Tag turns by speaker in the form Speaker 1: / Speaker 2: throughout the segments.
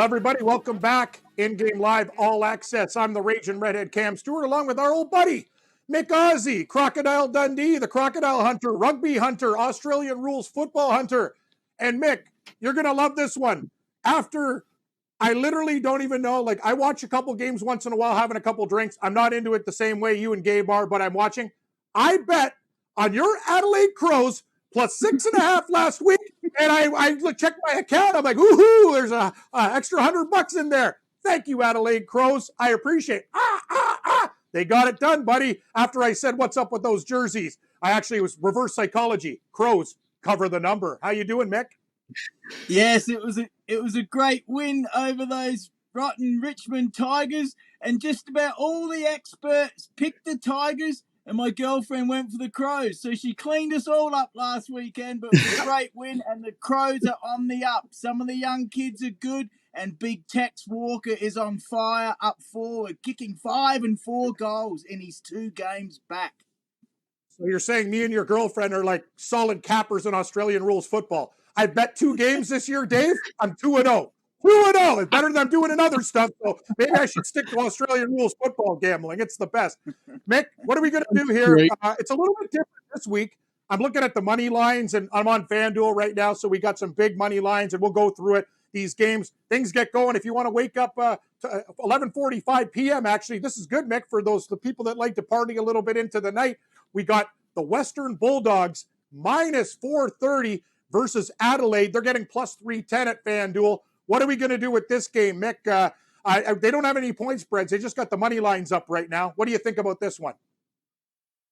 Speaker 1: Everybody, welcome back. In-game live, all access. I'm the Raging Redhead Cam Stewart, along with our old buddy, Mick Aussie, Crocodile Dundee, the Crocodile Hunter, Rugby Hunter, Australian Rules Football Hunter. And Mick, you're going to love this one. After, I literally don't even know, like I watch a couple games once in a while, having a couple drinks. I'm not into it the same way you and Gabe are, but I'm watching. I bet on your Adelaide Crows plus 6.5 last week. And I checked my account. I'm like, woohoo, there's a extra $100 in there. Thank you, Adelaide Crows. I appreciate it. They got it done, buddy. After I said, what's up with those jerseys? It was reverse psychology. Crows cover the number. How you doing, Mick?
Speaker 2: Yes, it was a great win over those rotten Richmond Tigers. And just about all the experts picked the Tigers. And my girlfriend went for the Crows. So she cleaned us all up last weekend, but it was a great win, and the Crows are on the up. Some of the young kids are good, and Big Tex Walker is on fire up forward, kicking 5 and 4 goals in his 2 games back.
Speaker 1: So you're saying me and your girlfriend are like solid cappers in Australian rules football. I bet 2 games this year, Dave. I'm 2-0. 2-0. It's better than I'm doing in other stuff. So maybe I should stick to Australian rules football gambling. It's the best. Mick, what are we going to do here? It's a little bit different this week. I'm looking at the money lines, and I'm on FanDuel right now, so we got some big money lines, and we'll go through it. These games, things get going. If you want to wake up to 11:45 p.m., actually, this is good, Mick, for the people that like to party a little bit into the night. We got the Western Bulldogs minus 430 versus Adelaide. They're getting plus 310 at FanDuel. What are we going to do with this game, Mick? They don't have any point spreads. They just got the money lines up right now. What do you think about this one?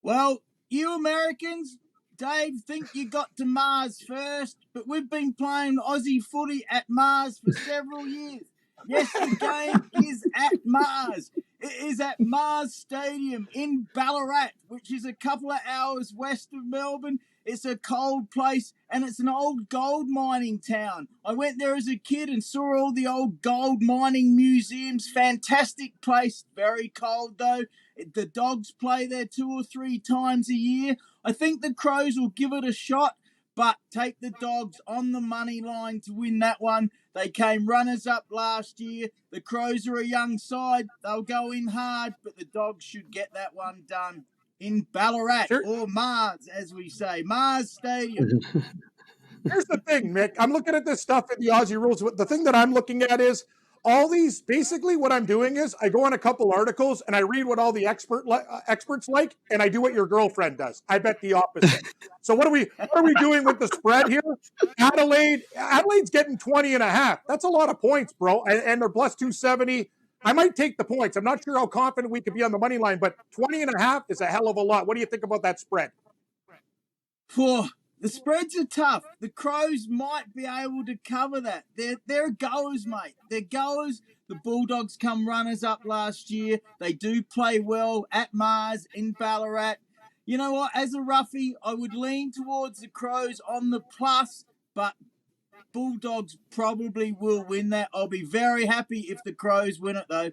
Speaker 2: Well, you Americans, Dave, think you got to Mars first, but we've been playing Aussie footy at Mars for several years. Yes, the game is at Mars. It is at Mars Stadium in Ballarat, which is a couple of hours west of Melbourne. It's a cold place, and it's an old gold mining town. I went there as a kid and saw all the old gold mining museums. Fantastic place. Very cold, though. The Dogs play there 2 or 3 times a year. I think the Crows will give it a shot, but take the Dogs on the money line to win that one. They came runners-up last year. The Crows are a young side. They'll go in hard, but the Dogs should get that one done in Ballarat, or Mars, as we say, Mars Stadium.
Speaker 1: Here's the thing, Mick. I'm looking at this stuff in the Aussie rules. The thing that I'm looking at is all these, basically what I'm doing is I go on a couple articles and I read what all the experts like, and I do what your girlfriend does. I bet the opposite. So what are we doing with the spread here? Adelaide's getting 20.5. That's a lot of points, bro. And they're plus 270. I might take the points. I'm not sure how confident we could be on the money line, but 20.5 is a hell of a lot. What do you think about that spread?
Speaker 2: The spreads are tough. The Crows might be able to cover that. They're goers, mate. They're goers. The Bulldogs come runners up last year. They do play well at Mars in Ballarat. You know what? As a roughie, I would lean towards the Crows on the plus, but Bulldogs probably will win that. I'll be very happy if the Crows win it, though.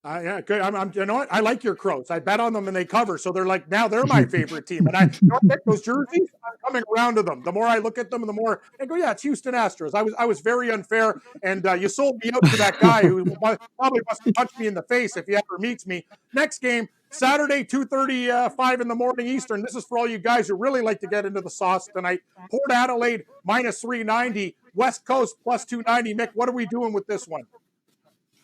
Speaker 1: Yeah, good. You know what? I like your Crows. I bet on them and they cover. So they're my favorite team. And I don't get those jerseys. I'm coming around to them. The more I look at them, the more I go, yeah, it's Houston Astros. I was very unfair. And you sold me out to that guy who probably wants to punch me in the face if he ever meets me. Next game, Saturday, 2:35 in the morning Eastern. This is for all you guys who really like to get into the sauce tonight. Port Adelaide, minus 390. West Coast, plus 290. Mick, what are we doing with this one?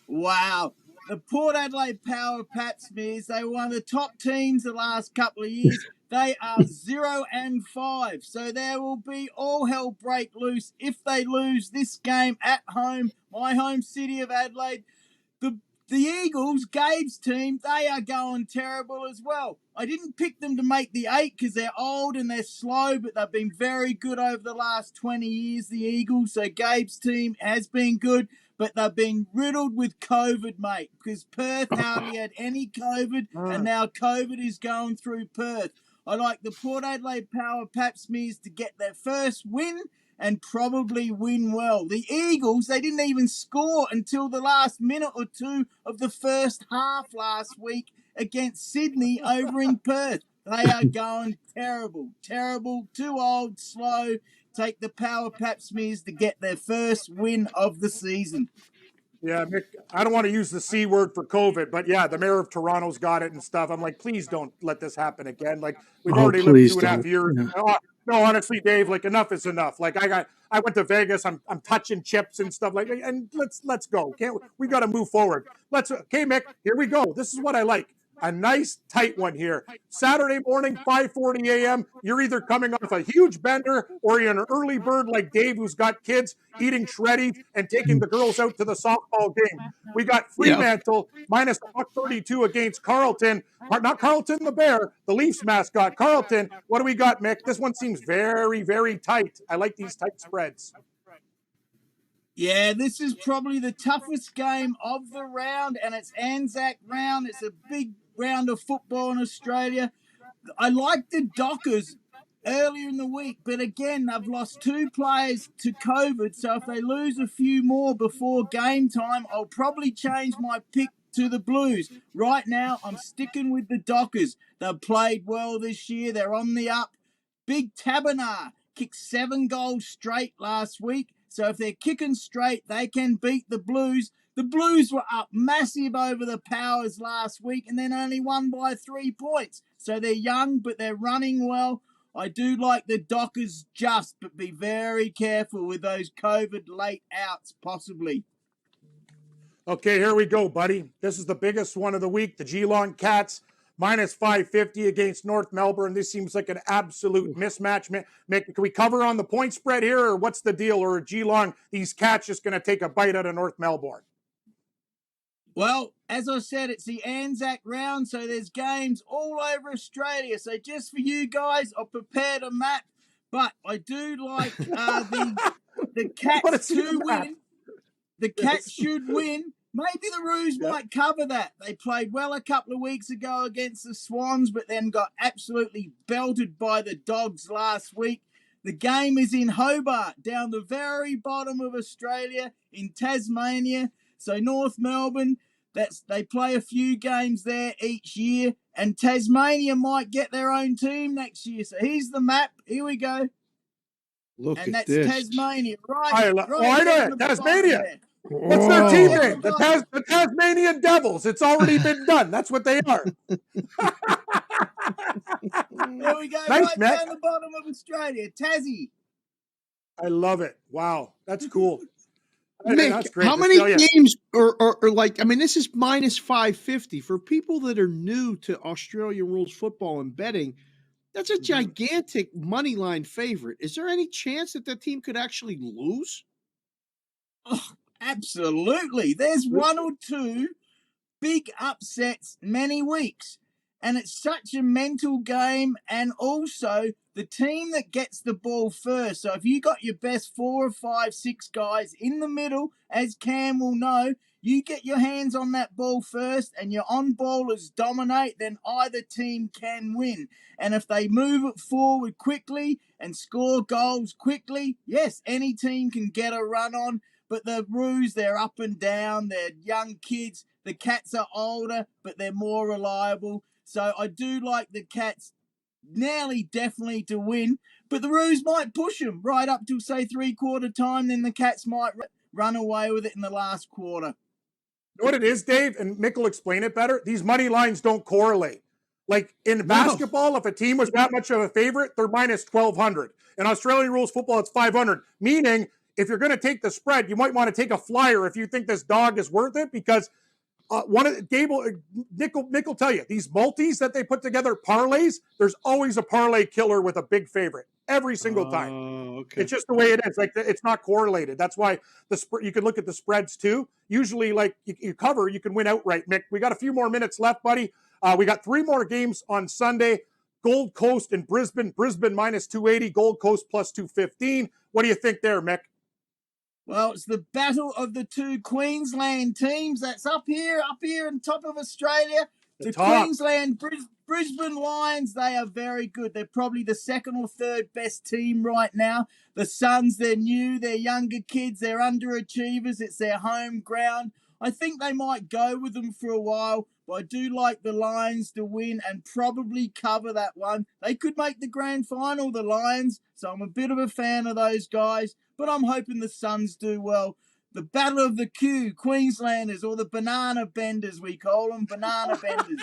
Speaker 2: Wow. The Port Adelaide Power Pat Smears, they were one of the top teams the last couple of years. They are 0-5. So there will be all hell break loose if they lose this game at home, my home city of Adelaide. The Eagles, Gabe's team, they are going terrible as well. I didn't pick them to make the 8 because they're old and they're slow, but they've been very good over the last 20 years, the Eagles. So Gabe's team has been good, but they've been riddled with COVID, mate, because Perth hardly had any COVID, and now COVID is going through Perth. I like the Port Adelaide Power Pap Smears to get their first win and probably win well. The Eagles, they didn't even score until the last minute or 2 of the first half last week against Sydney over in Perth. They are going terrible, terrible, too old, slow. Take the Power Pap Smears to get their first win of the season.
Speaker 1: Yeah, Mick, I don't want to use the C word for COVID, but yeah, the mayor of Toronto's got it and stuff. I'm like, please don't let this happen again. Like, we've
Speaker 3: Oh,
Speaker 1: already lived
Speaker 3: please
Speaker 1: 2.5
Speaker 3: don't.
Speaker 1: years.
Speaker 3: Yeah.
Speaker 1: No, honestly, Dave, like enough is enough. Like I went to Vegas. I'm touching chips and stuff like, and let's go. Can't we got to move forward? Okay, Mick, here we go. This is what I like. A nice tight one here. Saturday morning, 5:40 a.m. You're either coming off a huge bender or you're an early bird like Dave, who's got kids eating shreddies and taking the girls out to the softball game. We got
Speaker 3: Yeah.
Speaker 1: Fremantle minus $1.32 against Carleton. Not Carleton the Bear, the Leafs mascot. Carleton, what do we got, Mick? This one seems very, very tight. I like these tight spreads.
Speaker 2: Yeah, this is probably the toughest game of the round, and it's Anzac round. It's a big round of football in Australia. I like the Dockers earlier in the week, but again, they've lost 2 players to COVID, so if they lose a few more before game time, I'll probably change my pick to the Blues. Right now, I'm sticking with the Dockers. They've played well this year. They're on the up. Big Tabernar kicked 7 goals straight last week, so if they're kicking straight, they can beat the Blues. The Blues were up massive over the Powers last week and then only won by 3 points. So they're young, but they're running well. I do like the Dockers just, but be very careful with those COVID late outs, possibly.
Speaker 1: Okay, here we go, buddy. This is the biggest one of the week. The Geelong Cats minus 550 against North Melbourne. This seems like an absolute mismatch. Can we cover on the point spread here, or what's the deal? Or are Geelong, these Cats just going to take a bite out of North Melbourne?
Speaker 2: Well, as I said, it's the Anzac round, so there's games all over Australia. So just for you guys, I've prepared a map, but I do like the Cats to win. The Cats should win. Maybe the Roos might cover that. They played well a couple of weeks ago against the Swans, but then got absolutely belted by the Dogs last week. The game is in Hobart, down the very bottom of Australia in Tasmania. So North Melbourne, they play a few games there each year, and Tasmania might get their own team next year. So here's the map. Here we go.
Speaker 3: Look
Speaker 2: And
Speaker 3: at
Speaker 2: that's
Speaker 3: this.
Speaker 2: Tasmania,
Speaker 1: I know it. Tasmania. What's their team name? The Tasmanian Devils. It's already been done. That's what they are.
Speaker 2: There we go.
Speaker 1: Nice,
Speaker 2: Right
Speaker 1: Mick.
Speaker 2: down the bottom of Australia. Tassie.
Speaker 1: I love it. Wow. That's cool.
Speaker 3: Mick,
Speaker 1: That's great.
Speaker 3: how many games or like, I mean, this is minus 550 for people that are new to Australian rules football and betting. That's a gigantic money line favorite. Is there any chance that team could actually lose?
Speaker 2: Oh, absolutely. There's 1 or 2 big upsets many weeks. And it's such a mental game. And also, the team that gets the ball first. So if you got your best 4 or 5, 6 guys in the middle, as Cam will know, you get your hands on that ball first and your on-ballers dominate, then either team can win. And if they move it forward quickly and score goals quickly, yes, any team can get a run on. But the Roos, they're up and down. They're young kids. The Cats are older, but they're more reliable. So I do like the Cats nearly definitely to win. But the Roos might push them right up to, say, 3/4 time. Then the Cats might run away with it in the last quarter.
Speaker 1: You know what it is, Dave? And Mick will explain it better. These money lines don't correlate. Like in basketball, if a team was that much of a favorite, they're minus 1,200. In Australian rules football, it's 500. Meaning, if you're going to take the spread, you might want to take a flyer if you think this dog is worth it, because Nick will tell you, these multis that they put together, parlays, there's always a parlay killer with a big favorite every single time.
Speaker 3: Okay.
Speaker 1: It's just the way it is. Like, it's not correlated. That's why you can look at the spreads too. Usually, like you cover, you can win outright. Mick, we got a few more minutes left, buddy. We got 3 more games on Sunday. Gold Coast and Brisbane. Brisbane minus 280. Gold Coast plus 215. What do you think there, Mick?
Speaker 2: Well, it's the battle of the 2 Queensland teams. That's up here on top of Australia. The Queensland Brisbane Lions, they are very good. They're probably the 2nd or 3rd best team right now. The Suns, they're new, they're younger kids, they're underachievers. It's their home ground. I think they might go with them for a while, but I do like the Lions to win and probably cover that one. They could make the grand final, the Lions, so I'm a bit of a fan of those guys, but I'm hoping the Suns do well. The Battle of the Q, Queenslanders, or the Banana Benders, we call them, Banana Benders.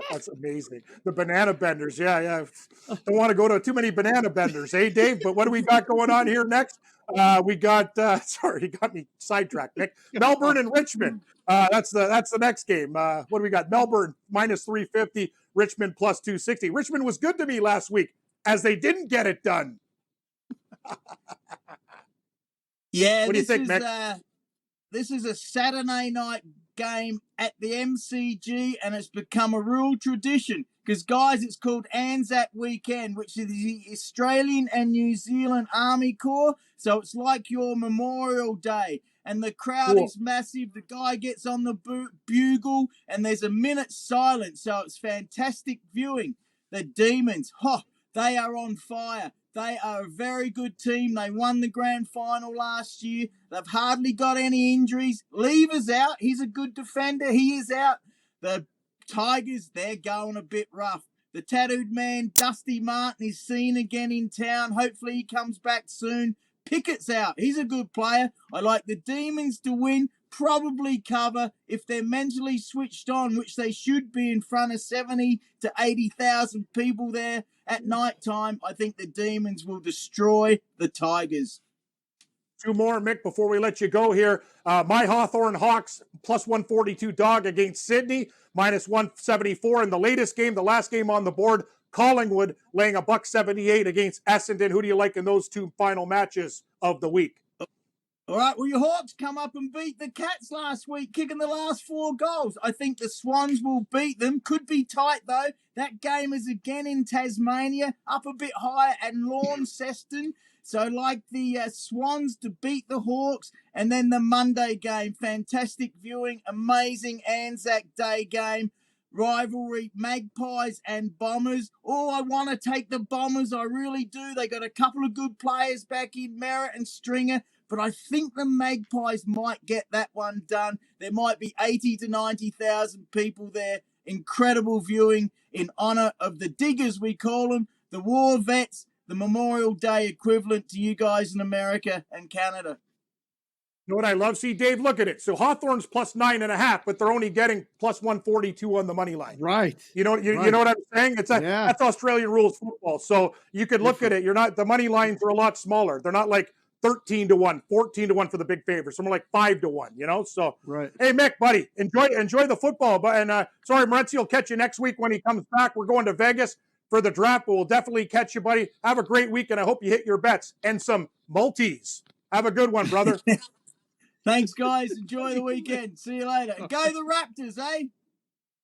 Speaker 1: That's amazing. The banana benders. Yeah. Don't want to go to too many banana benders, hey, Dave? But what do we got going on here next? We got, sorry, you got me sidetracked, Nick. Melbourne and Richmond. That's the next game. What do we got? Melbourne minus 350, Richmond plus 260. Richmond was good to me last week as they didn't get it done.
Speaker 2: Yeah,
Speaker 1: what do you think, Mick?
Speaker 2: This is a Saturday night game at the MCG, and it's become a real tradition because, guys, it's called Anzac Weekend, which is the Australian and New Zealand Army Corps. So it's like your Memorial Day, and the crowd is massive. The guy gets on the bugle, and there's a minute's silence, so it's fantastic viewing. The Demons, they are on fire. They are a very good team. They won the grand final last year. They've hardly got any injuries. Lever's out. He's a good defender. He is out. The Tigers, they're going a bit rough. The tattooed man, Dusty Martin, is seen again in town. Hopefully he comes back soon. Pickett's out. He's a good player. I like the Demons to win, probably cover if they're mentally switched on, which they should be in front of 70 to 80,000 people there at night time. I think the Demons will destroy the Tigers.
Speaker 1: Two more, Mick, before we let you go here. My Hawthorn Hawks plus 142 dog against Sydney, minus 174 in the latest game, the last game on the board. Collingwood laying $1.78 against Essendon. Who do you like in those two final matches of the week?
Speaker 2: All right, well, your Hawks come up and beat the Cats last week, kicking the last 4 goals. I think the Swans will beat them. Could be tight, though. That game is again in Tasmania, up a bit higher at Launceston. So like the Swans to beat the Hawks. And then the Monday game, fantastic viewing, amazing Anzac Day game. Rivalry, Magpies and Bombers. Oh, I want to take the Bombers. I really do. They got a couple of good players back in, Merritt and Stringer. But I think the Magpies might get that one done. There might be 80 to 90,000 people there. Incredible viewing in honour of the Diggers, we call them, the war vets, the Memorial Day equivalent to you guys in America and Canada.
Speaker 1: You know what I love? See, Dave, look at it. So Hawthorn's plus 9.5, but they're only getting plus 142 on the money line.
Speaker 3: Right.
Speaker 1: You know what I'm saying? That's Australian rules football. So you could look at it. The money lines are a lot smaller. They're not like 13 to 1, 14 to 1 for the big favorites. Some are like 5 to 1, So,
Speaker 3: right.
Speaker 1: Hey, Mick, buddy, enjoy the football. But sorry, Morency will catch you next week when he comes back. We're going to Vegas for the draft, but we'll definitely catch you, buddy. Have a great week, and I hope you hit your bets and some multis. Have a good one, brother.
Speaker 2: Thanks, guys. Enjoy the weekend. See you later. Go the Raptors, eh?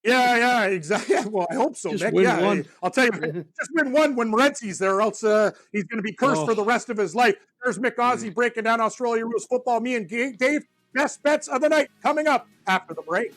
Speaker 1: Yeah, exactly. Well, I hope so,
Speaker 3: just
Speaker 1: Mick.
Speaker 3: Win one.
Speaker 1: I'll tell you, just win one when Morency's there, or else he's going to be cursed for the rest of his life. There's Mick Aussie breaking down Australia rules football. Me and Dave, best bets of the night coming up after the break.